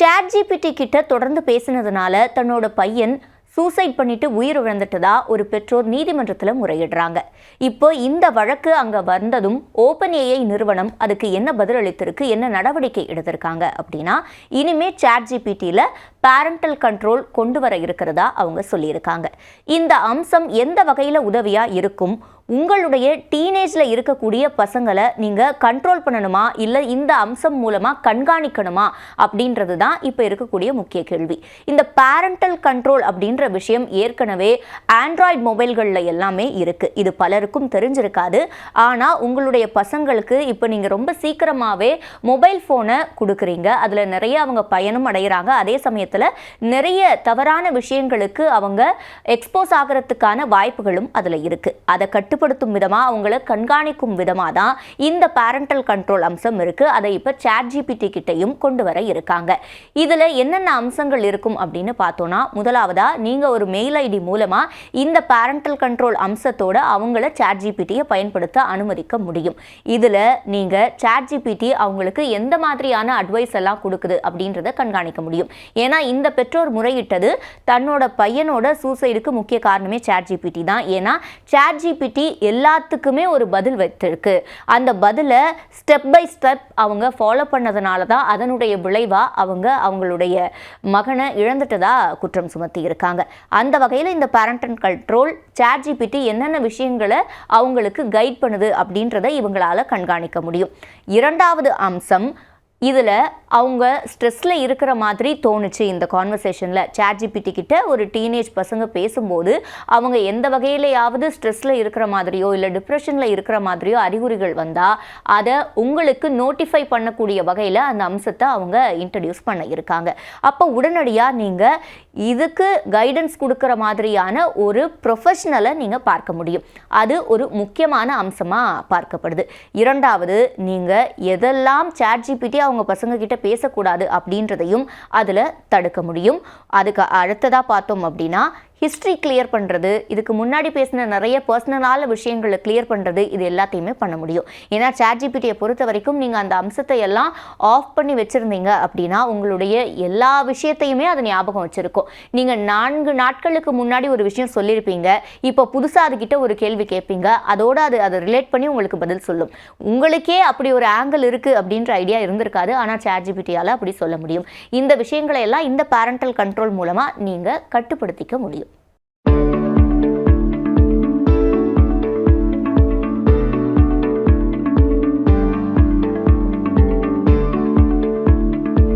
ChatGPT கிட்ட தொடர்ந்து பேசினதுனால தன்னோட பையன் சூசைட் பண்ணிட்டு உயிர் இழந்துட்டதா ஒரு பெற்றோர் நீதிமன்றத்தில் முறையிடுறாங்க. இப்போ இந்த வழக்கு அங்கே வந்ததும் OpenAI நிறுவனம் அதுக்கு என்ன பதிலளித்திருக்கு, என்ன நடவடிக்கை எடுத்திருக்காங்க அப்படின்னா, இனிமே ChatGPTல பேரண்டல் கண்ட்ரோல் கொண்டு வர இருக்கிறதா அவங்க சொல்லியிருக்காங்க. இந்த அம்சம் எந்த வகையில் உதவியாக இருக்கும், உங்களுடைய டீனேஜில் இருக்கக்கூடிய பசங்களை நீங்கள் கண்ட்ரோல் பண்ணணுமா இல்லை இந்த அம்சம் மூலமாக கண்காணிக்கணுமா அப்படின்றது தான் இப்போ இருக்கக்கூடிய முக்கிய கேள்வி. இந்த பேரண்டல் கண்ட்ரோல் அப்படின்ற விஷயம் ஏற்கனவே ஆண்ட்ராய்டு மொபைல்களில் எல்லாமே இருக்குது. இது பலருக்கும் தெரிஞ்சிருக்காது. ஆனால் உங்களுடைய பசங்களுக்கு இப்போ நீங்கள் ரொம்ப சீக்கிரமாகவே மொபைல் ஃபோனை கொடுக்குறீங்க. அதில் நிறைய அவங்க பயனும் அடைகிறாங்க. அதே சமயத்தில் நிறைய தவறான விஷயங்களுக்கு அவங்க எக்ஸ்போஸ் ஆகிறதுக்கான வாய்ப்புகளும் அதில் இருக்குது. அதை கட்டுப்படுத்தும் விதமா, அவங்களை கண்காணிக்கும் விதமா தான் இந்த பேரண்டல் கண்ட்ரோல் அம்சம் இருக்கு. அதை இப்ப ChatGPT கிட்டையும் கொண்டு வர இருக்காங்க. இதுல என்னென்ன அம்சங்கள் இருக்கும் அப்படின்னு பார்த்தோம்னா, முதலாவதா நீங்க ஒரு மெயில் ஐடி மூலமா இந்த பேரண்டல் கண்ட்ரோல் அம்சத்தோட அவங்கள ChatGPT-யை பயன்படுத்த அனுமதிக்க முடியும். இதுல நீங்க ChatGPT அவங்களுக்கு எந்த மாதிரியான அட்வைஸ் எல்லாம் கொடுக்குது அப்படின்றத கண்காணிக்க முடியும். ஏன்னா இந்த பெற்றோர் முறையிட்டது தன்னோட பையனோட சூசைடுக்கு முக்கிய காரணமே ChatGPT தான். ஏன்னா ChatGPT எல்லாத்துக்குமே ஒரு பதில் வைத்திருக்கு. அந்த பதிலை ஸ்டெப் பை ஸ்டெப் அவங்க ஃபாலோ பண்ணதுனால தான் அதனுடைய விளைவா அவங்களுடைய மகனை இழந்துட்டதா குற்றம் சுமத்தி இருக்காங்க. அந்த வகையில் இந்த பேரண்டல் கண்ட்ரோல் ChatGPT என்னென்ன விஷயங்களை அவங்களுக்கு கைட் பண்ணுது அப்படின்றத இவங்களால கண்காணிக்க முடியும். இரண்டாவது அம்சம், இதில் அவங்க ஸ்ட்ரெஸ்ஸில் இருக்கிற மாதிரி தோணுச்சு இந்த கான்வர்சேஷனில். ChatGPT கிட்ட ஒரு டீனேஜ் பசங்க பேசும்போது அவங்க எந்த வகையிலையாவது ஸ்ட்ரெஸ்ஸில் இருக்கிற மாதிரியோ இல்லை டிப்ரெஷனில் இருக்கிற மாதிரியோ அறிகுறிகள் வந்தால் அதை உங்களுக்கு நோட்டிஃபை பண்ணக்கூடிய வகையில் அந்த அம்சத்தை அவங்க இன்ட்ரடியூஸ் பண்ண இருக்காங்க. அப்போ உடனடியாக நீங்கள் இதுக்கு கைடன்ஸ் கொடுக்குற மாதிரியான ஒரு ப்ரொஃபஷ்னலை நீங்கள் பார்க்க முடியும். அது ஒரு முக்கியமான அம்சமாக பார்க்கப்படுது. இரண்டாவது, நீங்கள் எதெல்லாம் ChatGPT அவங்க பசங்க கிட்ட பேசக்கூடாது அப்படின்றதையும் அதில் தடுக்க முடியும். அதுக்கு அடுத்ததாக பார்த்தோம் அப்படின்னா, ஹிஸ்ட்ரி கிளியர் பண்ணுறது, இதுக்கு முன்னாடி பேசின நிறைய பர்சனலான விஷயங்களை கிளியர் பண்ணுறது, இது எல்லாத்தையுமே பண்ண முடியும். ஏன்னா ChatGPT-யை பொறுத்த வரைக்கும் நீங்கள் அந்த அம்சத்தை எல்லாம் ஆஃப் பண்ணி வச்சுருந்தீங்க அப்படின்னா உங்களுடைய எல்லா விஷயத்தையுமே அது ஞாபகம் வச்சுருக்கும். நீங்கள் 4 நாட்களுக்கு முன்னாடி ஒரு விஷயம் சொல்லியிருப்பீங்க, இப்போ புதுசாக அதுக்கிட்ட ஒரு கேள்வி கேட்பீங்க, அதோடு அதை ரிலேட் பண்ணி உங்களுக்கு பதில் சொல்லும். உங்களுக்கே அப்படி ஒரு ஆங்கிள் இருக்குது அப்படின்ற ஐடியா இருந்திருக்காது. ஆனால் ChatGPT-யால் அப்படி சொல்ல முடியும். இந்த விஷயங்களை எல்லாம் இந்த பேரண்டல் கண்ட்ரோல் மூலமாக நீங்கள் கட்டுப்படுத்திக்க முடியும்.